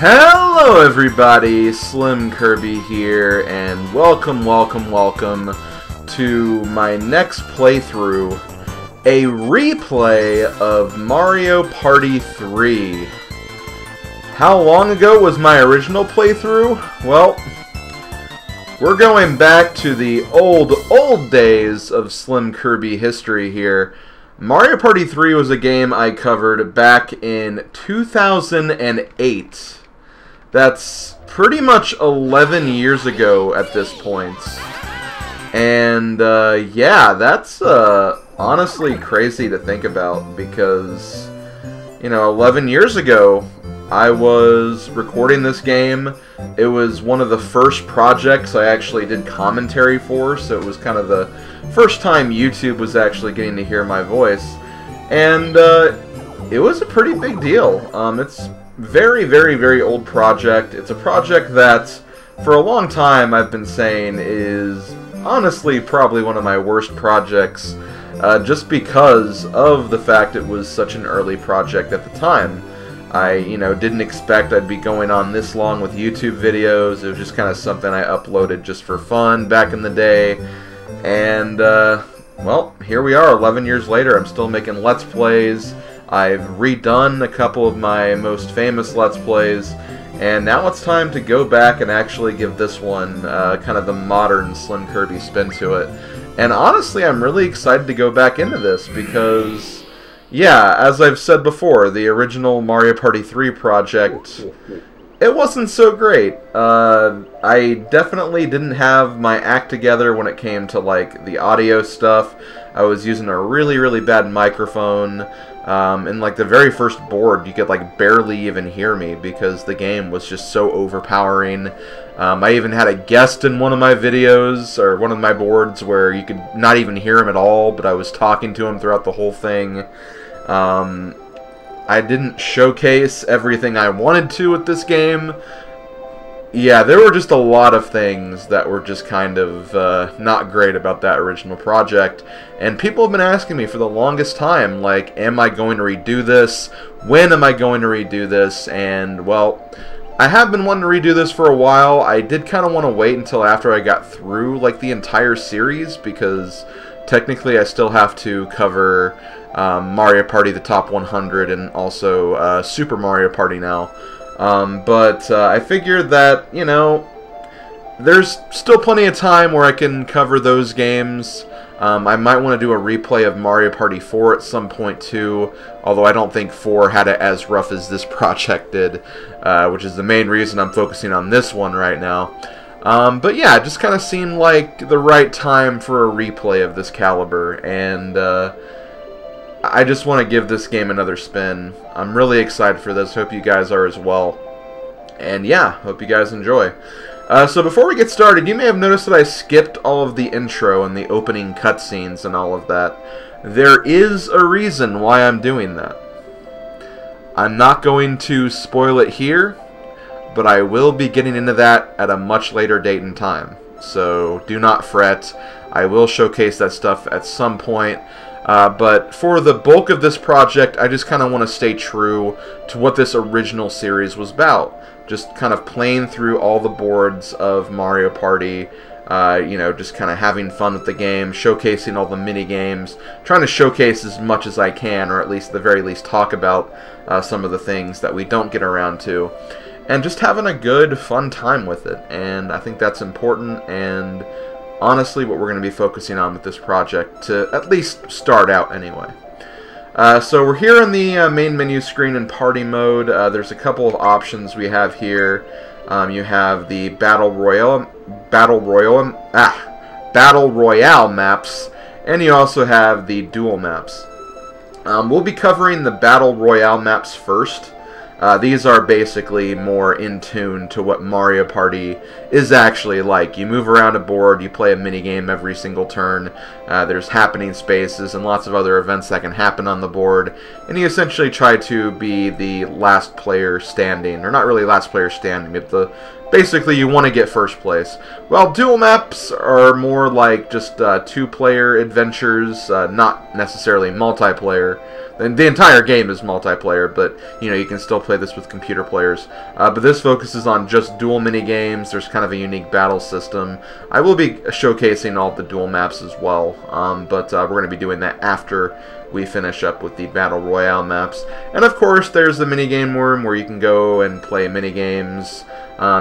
Hello everybody, SlimKirby here, and welcome to my next playthrough, a replay of Mario Party 3. How long ago was my original playthrough? Well, we're going back to the old days of SlimKirby history here. Mario Party 3 was a game I covered back in 2008. That's pretty much 11 years ago at this point. And, yeah, that's, honestly crazy to think about because, 11 years ago, I was recording this game. It was one of the first projects I actually did commentary for, so it was kind of the first time YouTube was actually getting to hear my voice. And, it was a pretty big deal. It's very old project. It's a project that for a long time I've been saying is honestly probably one of my worst projects, just because of the fact it was such an early project at the time. I didn't expect I'd be going on this long with YouTube videos. It was just kind of something I uploaded just for fun back in the day, and well, here we are 11 years later. I'm still making Let's Plays. I've redone a couple of my most famous Let's Plays, and now it's time to go back and actually give this one kind of the modern SlimKirby spin to it. And honestly, I'm really excited to go back into this because, yeah, as I've said before, the original Mario Party 3 project, it wasn't so great. I definitely didn't have my act together when it came to, like, the audio stuff. I was using a really bad microphone. In like the very first board, you could like barely even hear me because the game was just so overpowering. I even had a guest in one of my videos, or one of my boards, where you could not even hear him at all, but I was talking to him throughout the whole thing. I didn't showcase everything I wanted to with this game. Yeah, there were just a lot of things that were just kind of not great about that original project. And people have been asking me for the longest time, like, am I going to redo this? When am I going to redo this? And, well, I have been wanting to redo this for a while. I did kind of want to wait until after I got through, like, the entire series, because technically I still have to cover Mario Party the Top 100 and also Super Mario Party now. But I figured that, there's still plenty of time where I can cover those games. I might want to do a replay of Mario Party 4 at some point too, although I don't think 4 had it as rough as this project did, which is the main reason I'm focusing on this one right now. But yeah, it just kind of seemed like the right time for a replay of this caliber, and I just want to give this game another spin. I'm really excited for this. Hope you guys are as well. And yeah, hope you guys enjoy. So before we get started, you may have noticed that I skipped all of the intro and the opening cutscenes and all of that. There is a reason why I'm doing that. I'm not going to spoil it here, but I will be getting into that at a much later date and time. So do not fret. I will showcase that stuff at some point. But for the bulk of this project, I just kind of want to stay true to what this original series was about. Just kind of playing through all the boards of Mario Party, just kind of having fun with the game, showcasing all the mini-games, trying to showcase as much as I can, or at least at the very least talk about some of the things that we don't get around to, and just having a good, fun time with it. And I think that's important, and honestly what we're going to be focusing on with this project, to at least start out anyway. So we're here on the main menu screen in party mode. There's a couple of options we have here. You have the Battle Royale maps, and you also have the dual maps. We'll be covering the Battle Royale maps first. These are basically more in tune to what Mario Party is actually like. You move around a board, you play a minigame every single turn, there's happening spaces and lots of other events that can happen on the board, and you essentially try to be the last player standing, or not really last player standing, but the basically you want to get first place. While dual maps are more like just two-player adventures, not necessarily multiplayer. And the entire game is multiplayer, but you know, you can still play this with computer players. But this focuses on just dual mini games. There's kind of a unique battle system. I will be showcasing all the dual maps as well, but we're going to be doing that after we finish up with the Battle Royale maps. And of course, there's the minigame room where you can go and play minigames.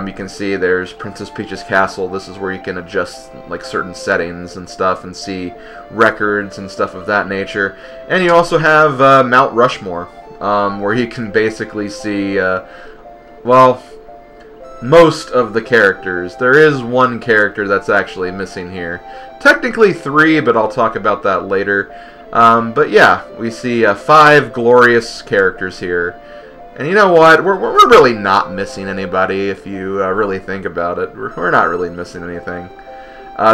You can see there's Princess Peach's Castle. This is where you can adjust like certain settings and stuff and see records and stuff of that nature. And you also have Mount Rushmore, where you can basically see, well, most of the characters. There is one character that's actually missing here. Technically 3, but I'll talk about that later. But yeah, we see 5 glorious characters here. And you know what? We're really not missing anybody if you really think about it. We're not really missing anything.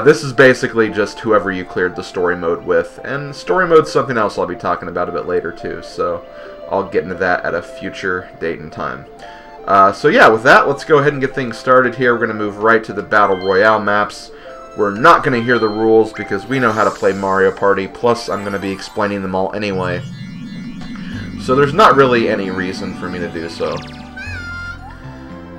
This is basically just whoever you cleared the story mode with. And story mode's something else I'll be talking about a bit later too. So I'll get into that at a future date and time. So yeah, with that, let's go ahead and get things started here. We're going to move right to the Battle Royale maps. We're not going to hear the rules because we know how to play Mario Party. Plus, I'm going to be explaining them all anyway. So there's not really any reason for me to do so.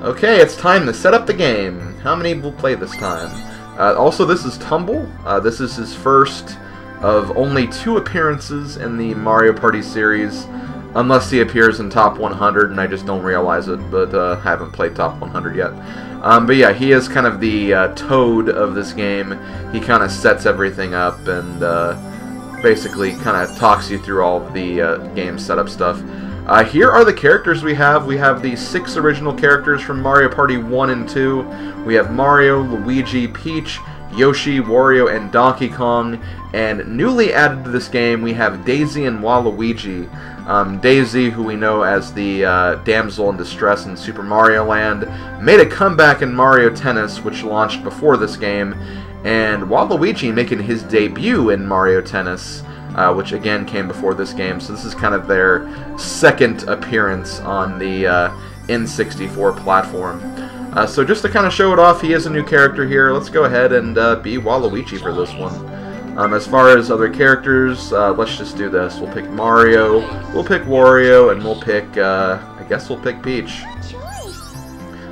Okay, it's time to set up the game. How many will play this time? Also, this is Tumble. This is his first of only 2 appearances in the Mario Party series. Unless he appears in Top 100, and I just don't realize it, but haven't played Top 100 yet. But yeah, he is kind of the Toad of this game. He kind of sets everything up and basically kind of talks you through all of the game setup stuff. Here are the characters we have. We have the 6 original characters from Mario Party 1 and 2. We have Mario, Luigi, Peach, Yoshi, Wario, and Donkey Kong. And newly added to this game, we have Daisy and Waluigi. Daisy, who we know as the damsel in distress in Super Mario Land, made a comeback in Mario Tennis, which launched before this game. And Waluigi making his debut in Mario Tennis, which again came before this game. So this is kind of their second appearance on the N64 platform. So just to kind of show it off, he is a new character here. Let's go ahead and be Waluigi for this one. As far as other characters, let's just do this. We'll pick Mario, we'll pick Wario, and we'll pick, I guess we'll pick Peach.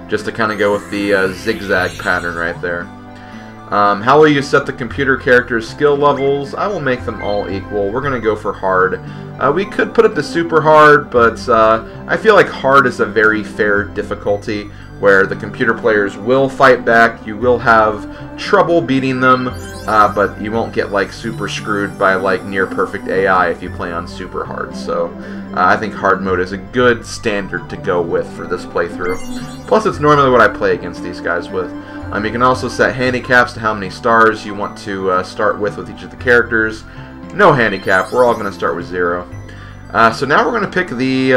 Just to kind of go with the zigzag pattern right there. How will you set the computer characters' skill levels? I will make them all equal. We're going to go for hard. We could put it to super hard, but I feel like hard is a very fair difficulty, where the computer players will fight back. You will have trouble beating them, but you won't get like super screwed by like near perfect AI if you play on super hard. So I think hard mode is a good standard to go with for this playthrough. Plus, it's normally what I play against these guys with. You can also set handicaps to how many stars you want to start with each of the characters. No handicap. We're all going to start with 0. So now we're going to pick the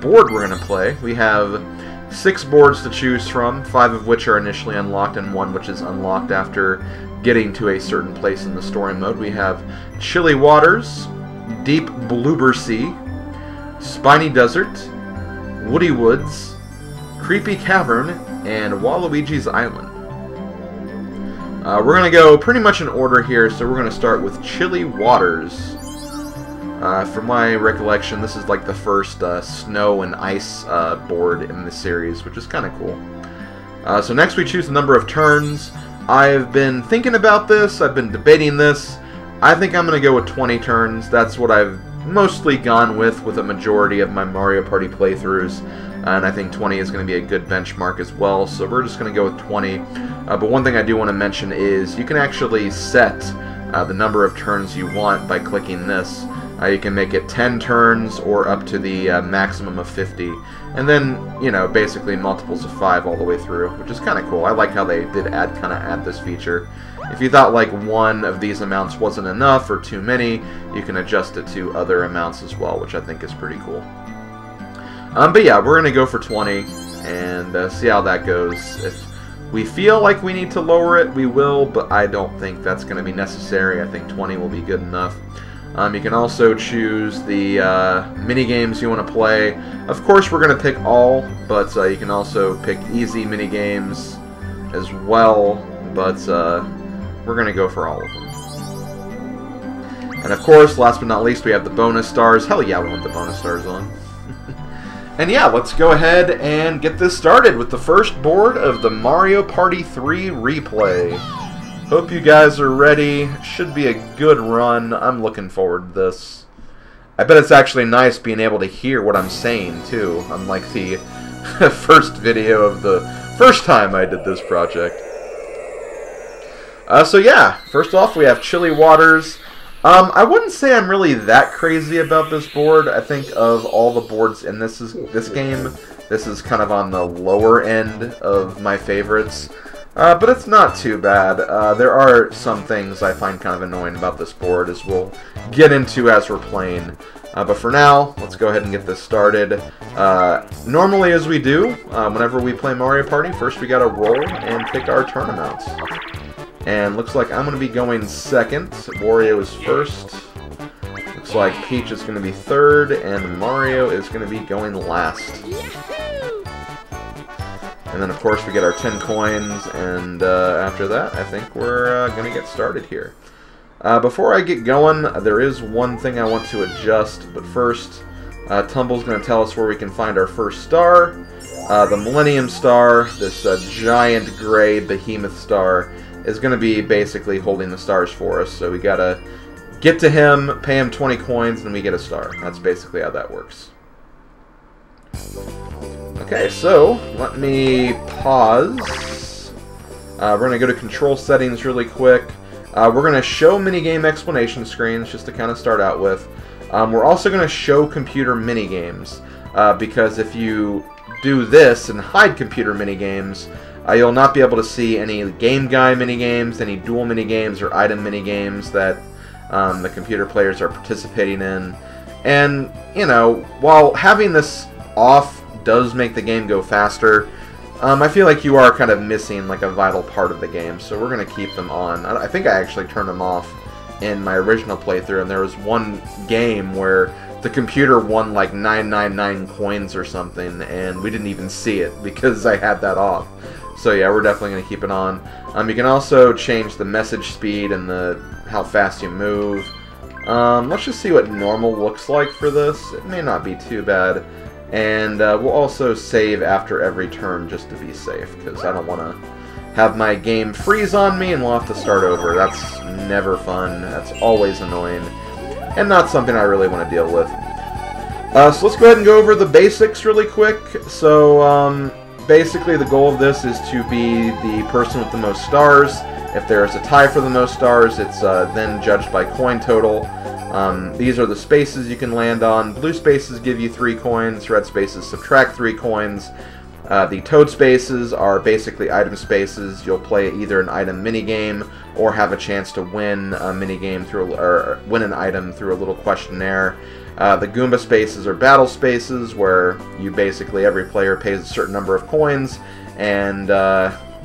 board we're going to play. We have 6 boards to choose from, 5 of which are initially unlocked and 1 which is unlocked after getting to a certain place in the story mode. We have Chilly Waters, Deep Bloober Sea, Spiny Desert, Woody Woods, Creepy Cavern, and Waluigi's Island. We're going to go pretty much in order here, so we're going to start with Chilly Waters. From my recollection, this is like the first snow and ice board in the series, which is kind of cool. So next we choose the number of turns. I've been thinking about this, I've been debating this. I think I'm going to go with 20 turns. That's what I've mostly gone with a majority of my Mario Party playthroughs. And I think 20 is going to be a good benchmark as well, so we're just going to go with 20. But one thing I do want to mention is you can actually set the number of turns you want by clicking this. You can make it 10 turns or up to the maximum of 50. And then, you know, basically multiples of 5 all the way through, which is kind of cool. I like how they did add this feature. If you thought like one of these amounts wasn't enough or too many, you can adjust it to other amounts as well, which I think is pretty cool. But yeah, we're going to go for 20 and see how that goes. If we feel like we need to lower it, we will, but I don't think that's going to be necessary. I think 20 will be good enough. You can also choose the mini games you want to play. Of course, we're going to pick all, but you can also pick easy mini games as well. But we're going to go for all of them. And of course, last but not least, we have the bonus stars. Hell yeah, we want the bonus stars on. And yeah, let's go ahead and get this started with the first board of the Mario Party 3 replay. Hope you guys are ready. Should be a good run. I'm looking forward to this. I bet it's actually nice being able to hear what I'm saying, too, unlike the first video of the first time I did this project. So yeah, first off we have Chilly Waters. I wouldn't say I'm really that crazy about this board. I think of all the boards in this game, this is kind of on the lower end of my favorites. But it's not too bad. There are some things I find kind of annoying about this board, as we'll get into as we're playing. But for now, let's go ahead and get this started. Normally, as we do, whenever we play Mario Party, first we gotta roll and pick our turn amounts. And looks like I'm going to be going second. Wario is first. Looks like Peach is going to be third, and Mario is going to be going last. And then, of course, we get our 10 coins, and after that, I think we're going to get started here. Before I get going, there is one thing I want to adjust, but first, Tumble's going to tell us where we can find our first star. The Millennium Star, this giant gray behemoth star, is going to be basically holding the stars for us. So we got to get to him, pay him 20 coins, and we get a star. That's basically how that works. Okay, so let me pause. We're going to go to control settings really quick. We're going to show minigame explanation screens just to kind of start out with. We're also going to show computer minigames, because if you do this and hide computer minigames, you'll not be able to see any Game Guy minigames, any duel minigames, or item minigames that the computer players are participating in. And, you know, while having this off does make the game go faster, I feel like you are kind of missing like a vital part of the game, so we're going to keep them on. I think I actually turned them off in my original playthrough, and there was one game where the computer won like 999 coins or something, and we didn't even see it because I had that off. So yeah, we're definitely going to keep it on. You can also change the message speed and how fast you move. Let's just see what normal looks like for this. It may not be too bad. And we'll also save after every turn just to be safe, because I don't want to have my game freeze on me and we'll have to start over. That's never fun. That's always annoying. And not something I really want to deal with. So let's go ahead and go over the basics really quick. So, basically, the goal of this is to be the person with the most stars. If there's a tie for the most stars, it's then judged by coin total. These are the spaces you can land on. Blue spaces give you 3 coins. Red spaces subtract 3 coins. The toad spaces are basically item spaces. You'll play either an item minigame or have a chance to win a minigame or win an item through a little questionnaire. The Goomba spaces are battle spaces, where you basically, every player pays a certain number of coins, and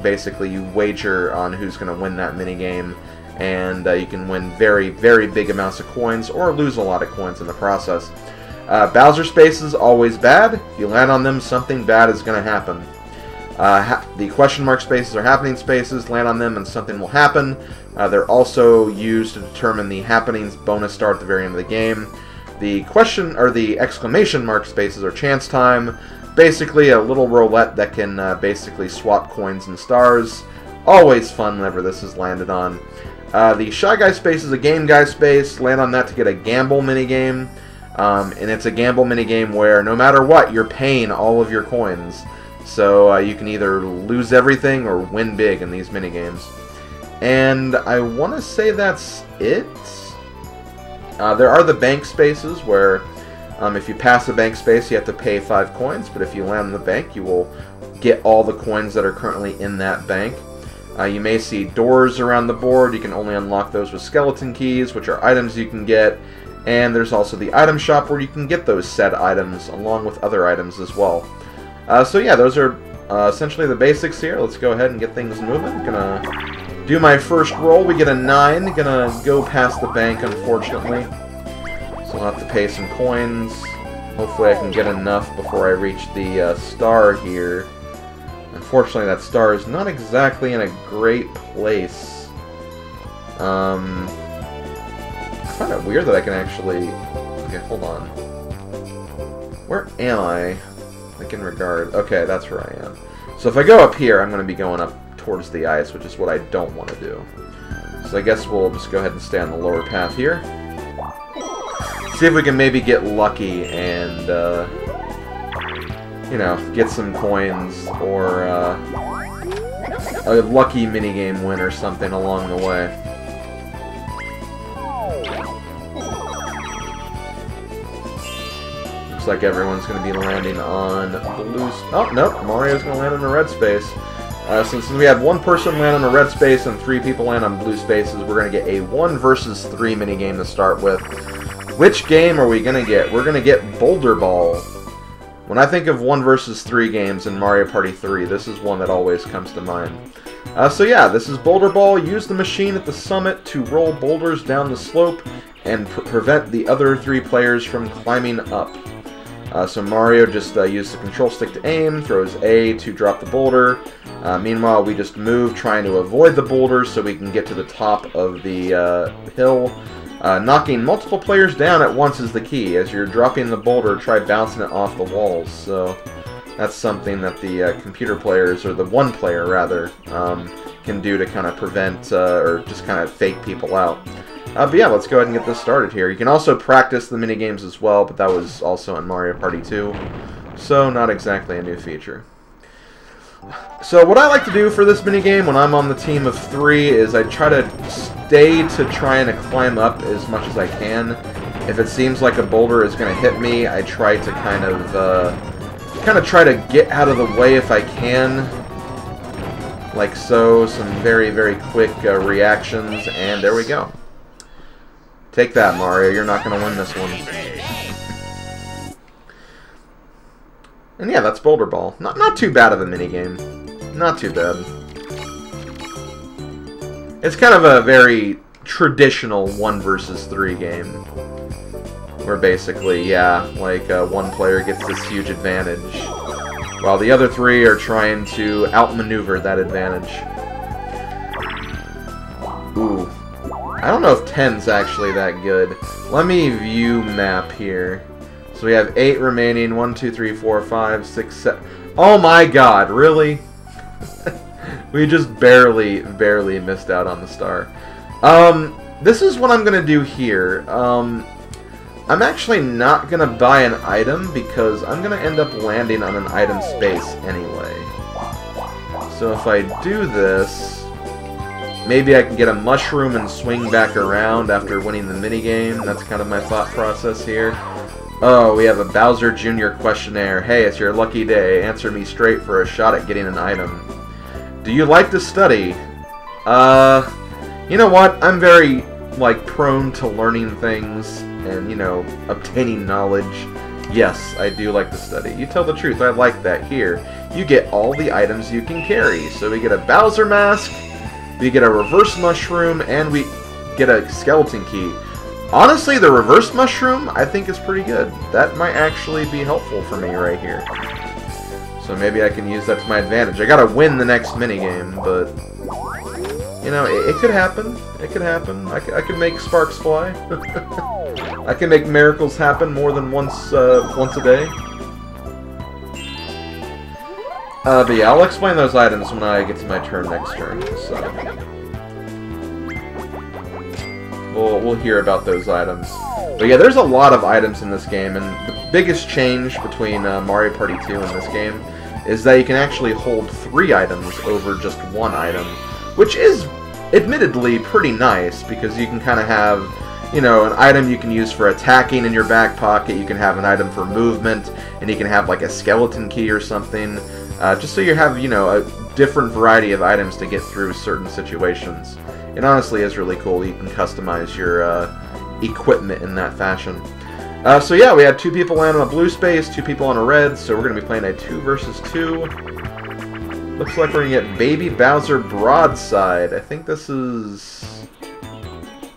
basically you wager on who's going to win that minigame, and you can win very, very big amounts of coins, or lose a lot of coins in the process. Bowser spaces, always bad. If you land on them, something bad is going to happen. The question mark spaces are happening spaces. Land on them and something will happen. They're also used to determine the happenings bonus star at the very end of the game. The the exclamation mark spaces are chance time. Basically a little roulette that can basically swap coins and stars. Always fun whenever this is landed on. The Shy Guy space is a Game Guy space. Land on that to get a gamble minigame. And it's a gamble minigame where no matter what, you're paying all of your coins. So you can either lose everything or win big in these minigames. And I want to say that's it. There are the bank spaces where if you pass a bank space you have to pay 5 coins, but if you land in the bank you will get all the coins that are currently in that bank. You may see doors around the board. You can only unlock those with skeleton keys, which are items you can get. And there's also the item shop where you can get those said items along with other items as well. So yeah, those are essentially the basics here. Let's go ahead and get things moving. Gonna do my first roll. We get a 9. Gonna go past the bank, unfortunately. So I'll have to pay some coins. Hopefully I can get enough before I reach the star here. Unfortunately, that star is not exactly in a great place. I find it weird that I can actually... Okay, hold on. Where am I? Like in regard... Okay, that's where I am. So if I go up here, I'm going to be going up towards the ice, which is what I don't want to do. So I guess we'll just go ahead and stay on the lower path here. See if we can maybe get lucky and, you know, get some coins or a lucky minigame win or something along the way. Looks like everyone's going to be landing on blue... Oh, nope, Mario's going to land in a red space. Since we had one person land on a red space and 3 people land on blue spaces, we're going to get a 1 versus 3 minigame to start with. Which game are we going to get? We're going to get Boulder Ball. When I think of 1 versus 3 games in Mario Party 3, this is one that always comes to mind. So yeah, this is Boulder Ball. Use the machine at the summit to roll boulders down the slope and prevent the other 3 players from climbing up. So Mario just used the control stick to aim, throws A to drop the boulder. Meanwhile, we just move trying to avoid the boulders so we can get to the top of the hill. Knocking multiple players down at once is the key. As you're dropping the boulder, try bouncing it off the walls. So that's something that the computer players, or the one player rather, can do to kind of prevent or just kind of fake people out. But yeah, let's go ahead and get this started here. You can also practice the minigames as well, but that was also in Mario Party 2, so not exactly a new feature. So what I like to do for this minigame when I'm on the team of 3 is I try to stay to trying to climb up as much as I can. If it seems like a boulder is going to hit me, I try to kind of try to get out of the way if I can. Like so, some very, very quick reactions, and there we go. Take that, Mario. You're not going to win this one. And yeah, that's Boulder Ball. Not too bad of a minigame. Not too bad. It's kind of a very traditional 1 versus 3 game. Where basically, yeah, like one player gets this huge advantage, while the other 3 are trying to outmaneuver that advantage. Ooh. I don't know if 10's actually that good. Let me view map here. So we have 8 remaining. 1, 2, 3, 4, 5, 6, 7. Oh my god, really? We just barely missed out on the star. This is what I'm going to do here. I'm actually not going to buy an item because I'm going to end up landing on an item space anyway. So if I do this... Maybe I can get a mushroom and swing back around after winning the minigame. That's kind of my thought process here. Oh, we have a Bowser Jr. questionnaire. Hey, it's your lucky day. Answer me straight for a shot at getting an item. Do you like to study? You know what? I'm very, like, prone to learning things and, you know, obtaining knowledge. Yes, I do like to study. You tell the truth. I like that. Here, you get all the items you can carry. So we get a Bowser mask. We get a reverse mushroom, and we get a skeleton key. Honestly, the reverse mushroom, I think is pretty good. That might actually be helpful for me right here. So maybe I can use that to my advantage. I gotta win the next minigame, but... You know, it could happen. It could happen. I could make sparks fly. I can make miracles happen more than once a day. But yeah, I'll explain those items when I get to my turn next turn. So we'll hear about those items. But yeah, there's a lot of items in this game, and the biggest change between Mario Party 2 and this game is that you can actually hold 3 items over just 1 item, which is admittedly pretty nice because you can kind of have, you know, an item you can use for attacking in your back pocket, you can have an item for movement, and you can have like a skeleton key or something. Just so you have, you know, a different variety of items to get through certain situations. It honestly is really cool. You can customize your equipment in that fashion. So yeah, we had 2 people land on a blue space, 2 people on a red, so we're going to be playing a 2 versus 2. Looks like we're going to get Baby Bowser Broadside. I think this is...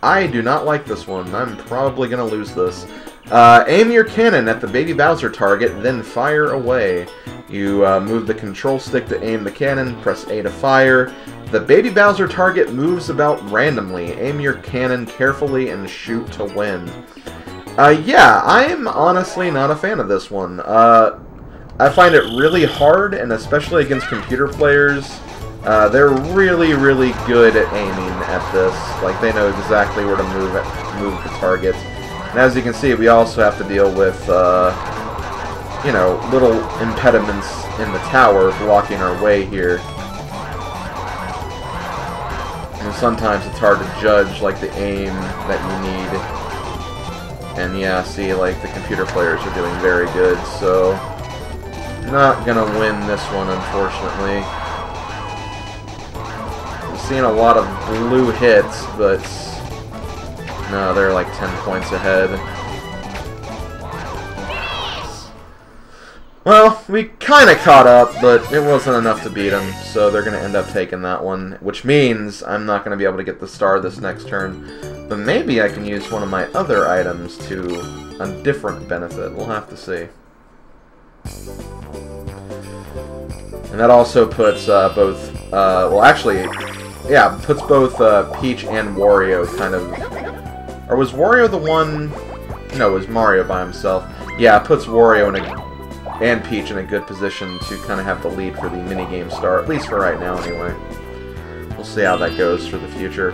I do not like this one. I'm probably going to lose this. Aim your cannon at the Baby Bowser target, then fire away. You move the control stick to aim the cannon, press A to fire. The Baby Bowser target moves about randomly. Aim your cannon carefully and shoot to win. Yeah, I'm honestly not a fan of this one. I find it really hard, and especially against computer players, they're really, really good at aiming at this. Like, they know exactly where to move the target. And as you can see, we also have to deal with, you know, little impediments in the tower blocking our way here. And sometimes it's hard to judge, like, the aim that you need. And yeah, see, like, the computer players are doing very good, so not gonna win this one, unfortunately. I'm seeing a lot of blue hits, but no, they're like 10 points ahead. Well, we kind of caught up, but it wasn't enough to beat them, so they're going to end up taking that one, which means I'm not going to be able to get the star this next turn. But maybe I can use one of my other items to a different benefit. We'll have to see. And that also puts both, well actually, yeah, puts both Peach and Wario kind of, or was Wario the one, no, it was Mario by himself. Yeah, it puts Wario and Peach in a good position to kind of have the lead for the minigame star, at least for right now anyway. We'll see how that goes for the future.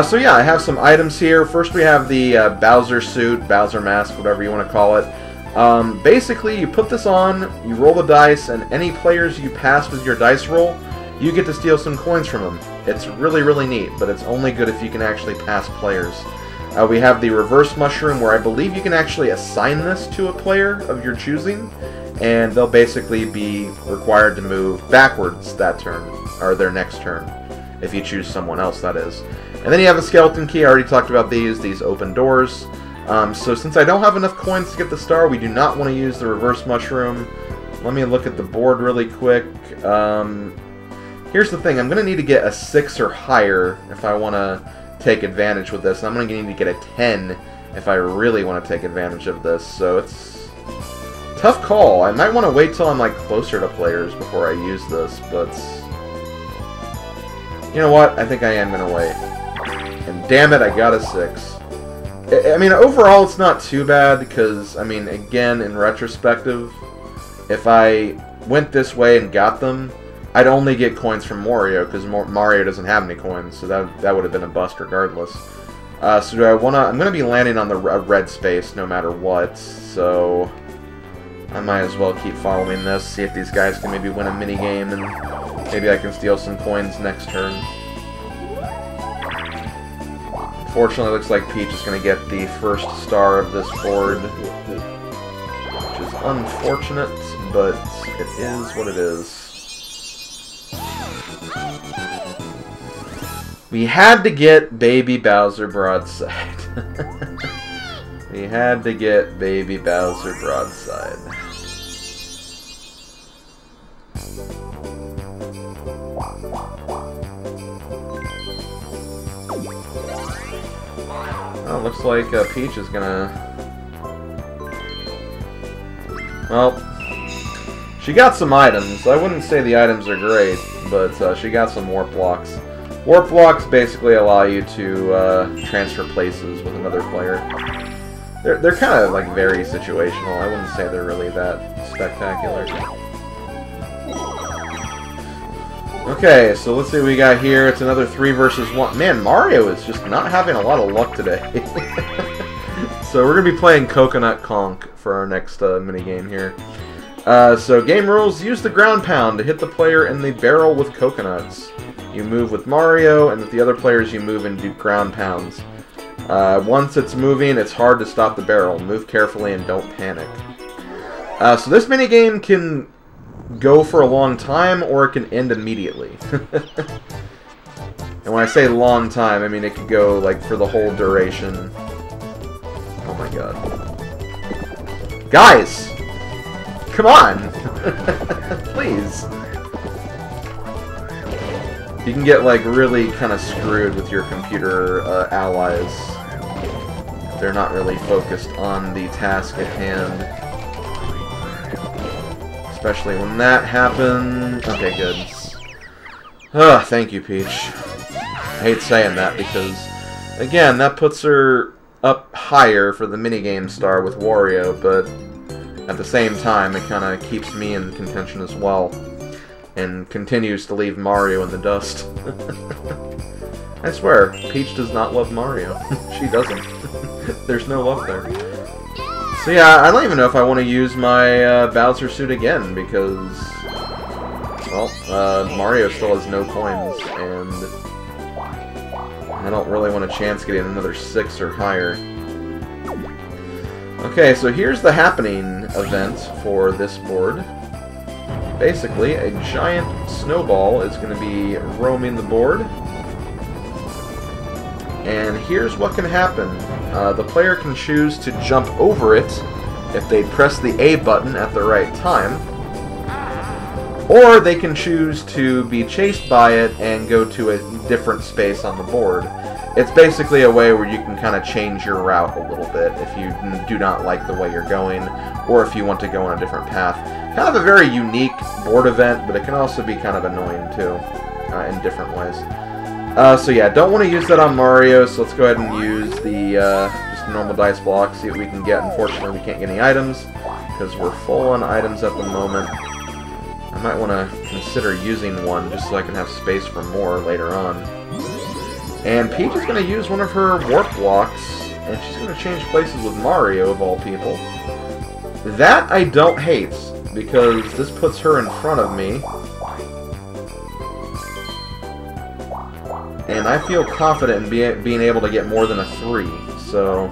So yeah, I have some items here. First we have the Bowser suit, Bowser mask, whatever you want to call it. Basically, you put this on, you roll the dice, and any players you pass with your dice roll, you get to steal some coins from them. It's really, really neat, but it's only good if you can actually pass players. We have the reverse mushroom, where I believe you can actually assign this to a player of your choosing, and they'll basically be required to move backwards that turn, or their next turn, if you choose someone else, that is. And then you have a skeleton key. I already talked about these open doors. So since I don't have enough coins to get the star, we do not want to use the reverse mushroom. Let me look at the board really quick. Here's the thing. I'm going to need to get a 6 or higher if I want to take advantage with this. And I'm going to need to get a 10 if I really want to take advantage of this. So it's a tough call. I might want to wait till I'm like closer to players before I use this, but you know what? I think I am going to wait. And damn it, I got a 6. I mean, overall, it's not too bad, because, I mean, again, in retrospective, if I went this way and got them, I'd only get coins from Mario, because Mario doesn't have any coins, so that would have been a bust regardless. So do I want to... I'm going to be landing on the red space no matter what, so I might as well keep following this, see if these guys can maybe win a minigame, and maybe I can steal some coins next turn. Fortunately, it looks like Peach is going to get the first star of this board, which is unfortunate, but it is what it is. We had to get Baby Bowser Broadside. We had to get Baby Bowser Broadside. Oh, looks like Peach is gonna... Well, she got some items. I wouldn't say the items are great, but she got some warp blocks. Warp blocks basically allow you to transfer places with another player. They're kind of like very situational. I wouldn't say they're really that spectacular. Okay, so let's see what we got here. It's another 3 versus 1. Man, Mario is just not having a lot of luck today. So we're going to be playing Coconut Conk for our next minigame here. So game rules, use the ground pound to hit the player in the barrel with coconuts. You move with Mario, and with the other players you move and do ground pounds. Once it's moving, it's hard to stop the barrel. Move carefully and don't panic. So this minigame can go for a long time, or it can end immediately. And when I say long time, I mean it could go like for the whole duration. Oh my god. Guys! Come on! Please! You can get like really kind of screwed with your computer allies they're not really focused on the task at hand. Especially when that happens. Okay, good. Ugh, thank you, Peach. I hate saying that because, again, that puts her up higher for the minigame star with Wario, but at the same time, it kind of keeps me in contention as well, and continues to leave Mario in the dust. I swear, Peach does not love Mario. She doesn't. There's no love there. So yeah, I don't even know if I want to use my Bowser suit again, because, well, Mario still has no coins, and I don't really want a chance getting another 6 or higher. Okay, so here's the happening event for this board. Basically, a giant snowball is going to be roaming the board. And here's what can happen. The player can choose to jump over it if they press the A button at the right time. Or they can choose to be chased by it and go to a different space on the board. It's basically a way where you can kind of change your route a little bit if you do not like the way you're going, or if you want to go on a different path. Kind of a very unique board event, but it can also be kind of annoying too, in different ways. So yeah, don't want to use that on Mario, so let's go ahead and use the just normal dice block, see what we can get. Unfortunately, we can't get any items, because we're full on items at the moment. I might want to consider using one, just so I can have space for more later on. And Peach is going to use one of her warp blocks, and she's going to change places with Mario, of all people. That I don't hate, because this puts her in front of me. And I feel confident in being able to get more than a 3, so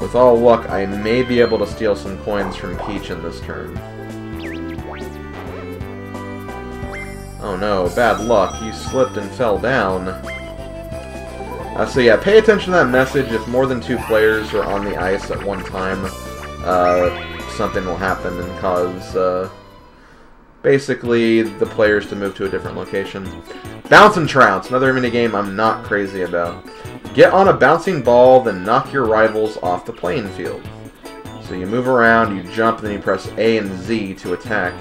with all luck, I may be able to steal some coins from Peach in this turn. Oh no, bad luck. You slipped and fell down. So yeah, pay attention to that message. If more than 2 players are on the ice at one time, something will happen and cause, basically, the players to move to a different location. Bounce and Trounce, another minigame I'm not crazy about. Get on a bouncing ball, then knock your rivals off the playing field. So you move around, you jump, then you press A and Z to attack.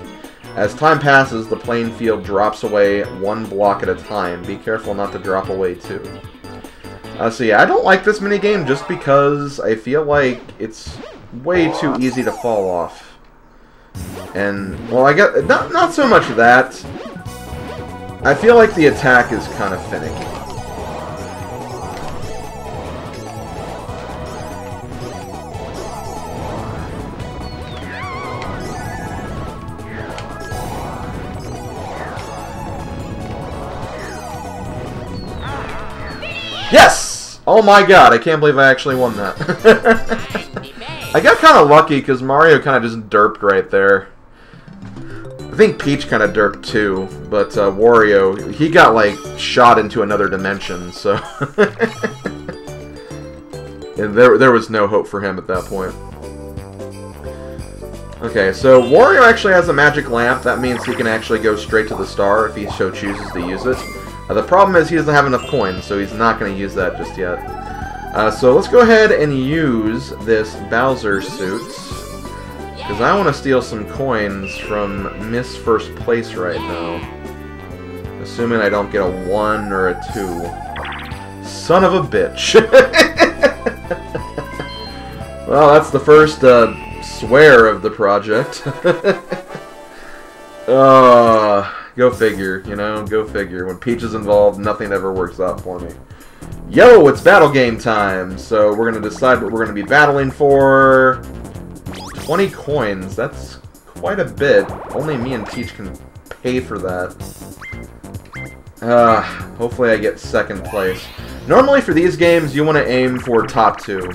As time passes, the playing field drops away 1 block at a time. Be careful not to drop away too. So yeah, I don't like this minigame just because I feel like it's way too easy to fall off. And, well, I guess, not so much that. I feel like the attack is kind of finicky. Yes! Oh my god, I can't believe I actually won that. I got kind of lucky because Mario kind of just derped right there. I think Peach kind of derped too, but Wario, he got like shot into another dimension, so... and there was no hope for him at that point. Okay, so Wario actually has a magic lamp. That means he can actually go straight to the star if he so chooses to use it. The problem is he doesn't have enough coins, so he's not going to use that just yet. So let's go ahead and use this Bowser suit, because I want to steal some coins from Miss First Place right now. Assuming I don't get a 1 or a 2. Son of a bitch. Well, that's the first swear of the project. Go figure, you know, go figure. When Peach is involved, nothing ever works out for me. Yo, it's battle game time! So we're going to decide what we're going to be battling for. 20 coins, that's quite a bit. Only me and Peach can pay for that. Hopefully I get second place. Normally for these games, you want to aim for top 2.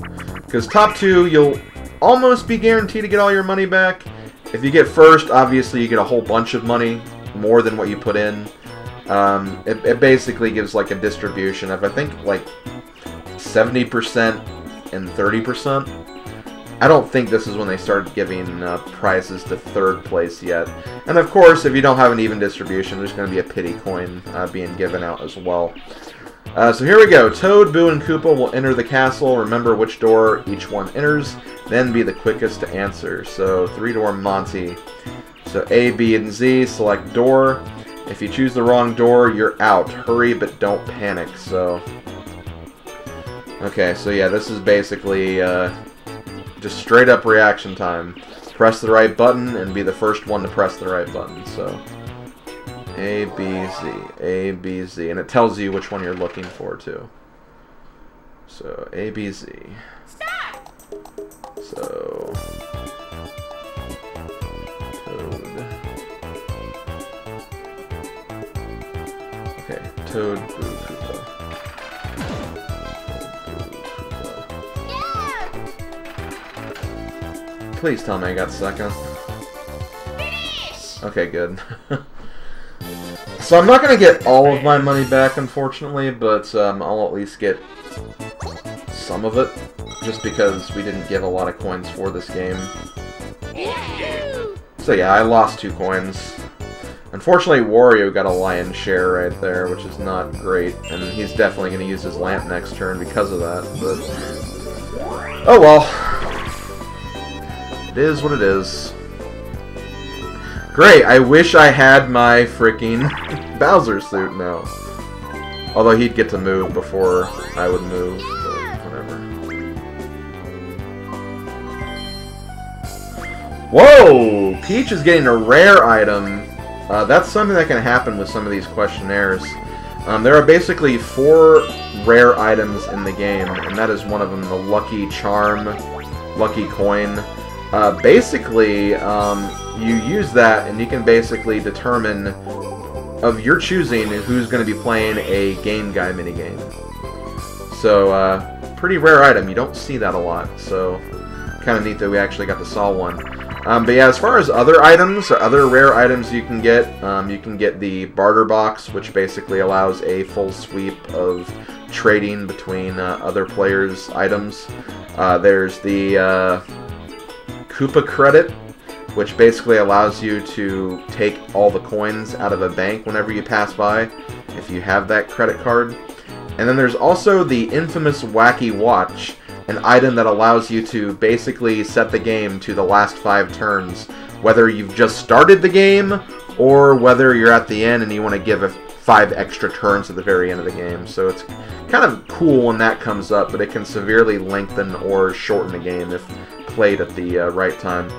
Because top 2, you'll almost be guaranteed to get all your money back. If you get first, obviously you get a whole bunch of money. More than what you put in. It basically gives like a distribution of, I think, like 70% and 30%. I don't think this is when they started giving prizes to third place yet. And of course, if you don't have an even distribution, there's going to be a pity coin being given out as well. So here we go. Toad, Boo, and Koopa will enter the castle. Remember which door each one enters, then be the quickest to answer. So 3-door Monty. So A, B, and Z, select door. If you choose the wrong door, you're out. Hurry, but don't panic. So, okay, so yeah, this is basically just straight up reaction time. Press the right button and be the first one to press the right button. So, A, B, Z, A, B, Z, and it tells you which one you're looking for too. So A, B, Z. Stop. So Toad. Okay, Toad, Boo, Koopa. Please tell me I got second. Finish. Okay, good. So I'm not going to get all of my money back, unfortunately, but I'll at least get some of it, just because we didn't get a lot of coins for this game. So yeah, I lost 2 coins. Unfortunately, Wario got a lion's share right there, which is not great, and he's definitely going to use his lamp next turn because of that, but... oh well. It is what it is. Great, I wish I had my freaking Bowser suit now. Although he'd get to move before I would move, but whatever. Whoa! Peach is getting a rare item. That's something that can happen with some of these questionnaires. There are basically 4 rare items in the game, and that is one of them, the Lucky Charm, Lucky Coin. Basically, you use that, and you can basically determine, of your choosing, who's going to be playing a Game Guy minigame. So, pretty rare item. You don't see that a lot, so kind of neat that we actually got to saw one. But yeah, as far as other items, or other rare items you can get the barter box, which basically allows a full sweep of trading between other players' items. There's the Koopa credit, which basically allows you to take all the coins out of a bank whenever you pass by, if you have that credit card. And then there's also the infamous Wacky Watch, an item that allows you to basically set the game to the last 5 turns, whether you've just started the game, or whether you're at the end and you want to give 5 extra turns at the very end of the game. So it's kind of cool when that comes up, but it can severely lengthen or shorten the game if played at the right time.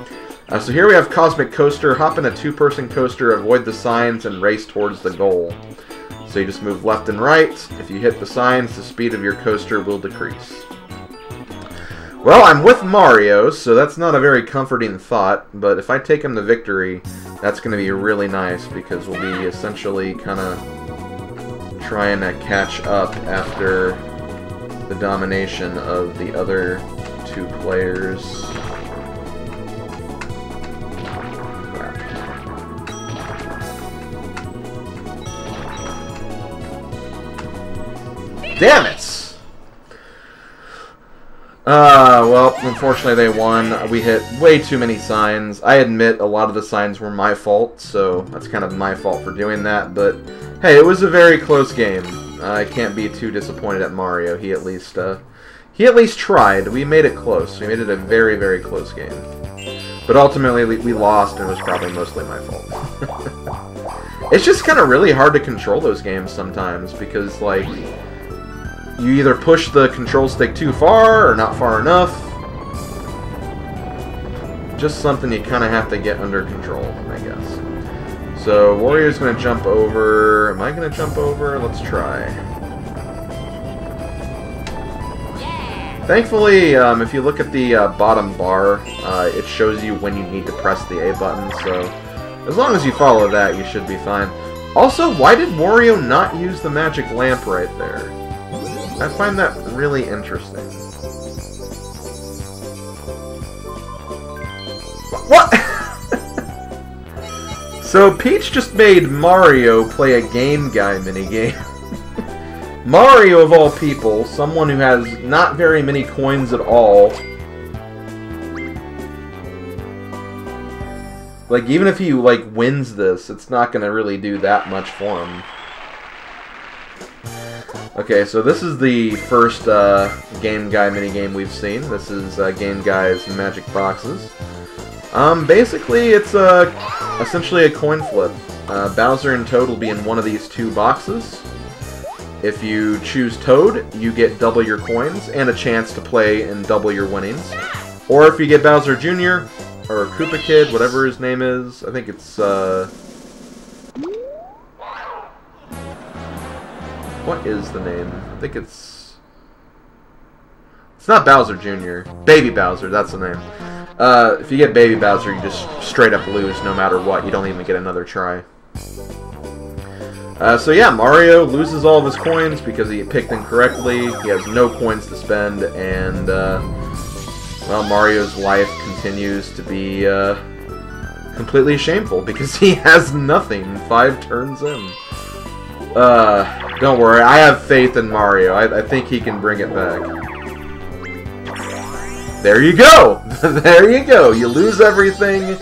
So here we have Cosmic Coaster. Hop in a 2-person coaster, avoid the signs, and race towards the goal. So you just move left and right. If you hit the signs, the speed of your coaster will decrease. Well, I'm with Mario, so that's not a very comforting thought, but if I take him to victory, that's going to be really nice, because we'll be essentially kind of trying to catch up after the domination of the other 2 players. Damn it! Well, unfortunately they won. We hit way too many signs. I admit a lot of the signs were my fault, so that's kind of my fault for doing that, but hey, it was a very close game. I can't be too disappointed at Mario. He at least tried. We made it close. We made it a very, very close game. But ultimately, we lost, and it was probably mostly my fault. It's just kind of really hard to control those games sometimes, because, like, you either push the control stick too far or not far enough. Just something you kind of have to get under control, I guess. So, Warrior's going to jump over. Am I going to jump over? Let's try. Thankfully, if you look at the bottom bar, it shows you when you need to press the A button, so as long as you follow that, you should be fine. Also, why did Wario not use the magic lamp right there? I find that really interesting. What? So Peach just made Mario play a Game Guy minigame. Mario, of all people, someone who has not very many coins at all. Like, even if he, like, wins this, it's not going to really do that much for him. Okay, so this is the first Game Guy minigame we've seen. This is Game Guy's Magic Boxes. Basically, it's essentially a coin flip. Bowser and Toad will be in one of these two boxes. If you choose Toad, you get double your coins and a chance to play and double your winnings. Or if you get Bowser Jr., or Koopa Kid, whatever his name is, I think it's, what is the name? I think it's not Bowser Jr. Baby Bowser, that's the name. If you get Baby Bowser, you just straight up lose no matter what. You don't even get another try. So yeah, Mario loses all of his coins because he picked incorrectly. He has no coins to spend, and, well, Mario's life continues to be, completely shameful because he has nothing 5 turns in. Don't worry, I have faith in Mario. I think he can bring it back. There you go! There you go! You lose everything,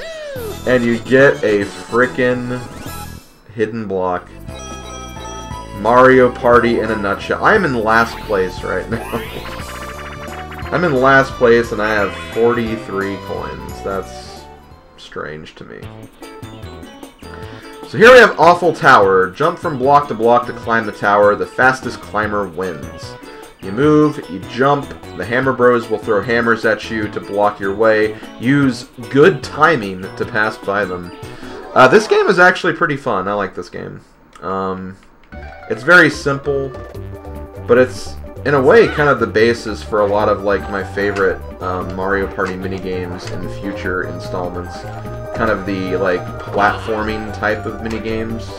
and you get a frickin' hidden block. Mario Party in a nutshell. I am in last place right now. I'm in last place, and I have 43 coins. That's strange to me. So here we have Awful Tower. Jump from block to climb the tower. The fastest climber wins. You move, you jump, the Hammer Bros will throw hammers at you to block your way. Use good timing to pass by them. This game is actually pretty fun. I like this game. It's very simple, but it's, in a way, kind of the basis for a lot of, like, my favorite Mario Party minigames in future installments. Kind of the, like, platforming type of minigames.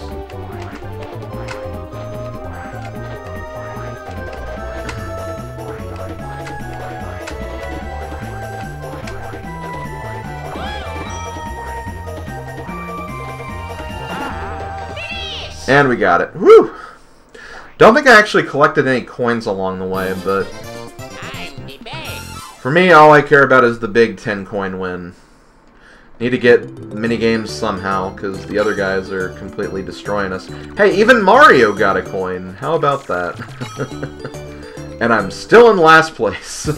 And we got it. Woo! Don't think I actually collected any coins along the way, but for me, all I care about is the big 10-coin win. Need to get minigames somehow, because the other guys are completely destroying us. Hey, even Mario got a coin. How about that? And I'm still in last place.